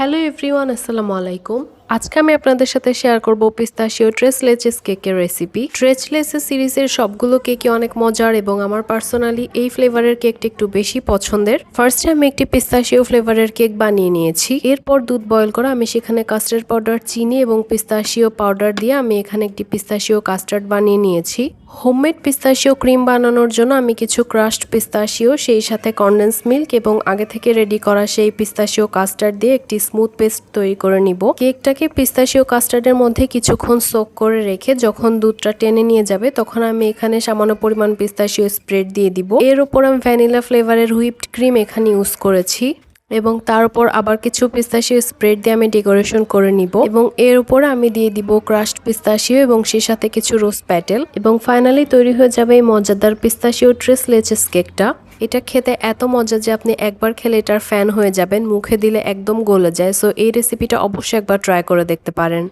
Hello everyone, আসসালামু আলাইকুম। আজকে আমি আপনাদের সাথে শেয়ার করব পিস্তাশিও ট্রেস লেচেস কেকের রেসিপি। ট্রেস লেচেস সিরিজের সবগুলো কেকই অনেক মজার এবং আমার পার্সোনালি এই ফ্লেভারের কেকটা একটু বেশি পছন্দের। ফার্স্টে আমি একটি পিস্তাশিও ফ্লেভারের কেক বানিয়ে নিয়েছি। এরপর দুধ বয়েল করা আমি সেখানে কাস্টার্ড পাউডার, চিনি এবং পিস্তাশিও পাউডার দিয়ে আমি এখানে একটি পিস্তাশিও কাস্টার্ড বানিয়ে নিয়েছি। হোমমেড পিস্তাশিও ক্রিম বানানোর জন্য আমি কিছু ক্রাশড পিস্তাশিও, সেই সাথে কনডেন্স মিল্ক এবং আগে থেকে রেডি করা সেই পিস্তাশিও কাস্টার্ড দিয়ে একটি স্মুথ পেস্ট তৈরি করে নিব। কেকটাকে পিস্তাশিও কাস্টার্ডের মধ্যে কিছুক্ষণ সোক করে রেখে যখন দুধটা টেনে নিয়ে যাবে তখন আমি এখানে সামান্য পরিমাণ পিস্তাশিও স্প্রেড দিয়ে দিব। এর উপর আমি ভ্যানিলা ফ্লেভারের হুইপড ক্রিম এখানে ইউজ করেছি এবং তার উপর আবার কিছু পিস্তাশিও স্প্রেড দিয়ে আমি ডেকোরেশন করে নিব এবং এর উপরে আমি দিয়ে দিব ক্রাশড পিস্তাশিও এবং সেই সাথে কিছু রোজ প্যাটেল এবং ফাইনালি তৈরি হয়ে যাবে এই মজাদার পিস্তাশিও ট্রেস লেচেস কেকটা। এটা খেতে এত মজা যে আপনি একবার খেলে এটার ফ্যান হয়ে যাবেন, মুখে দিলে একদম গলে যায়। সো এই রেসিপিটা অবশ্যই একবার ট্রাই করে দেখতে পারেন।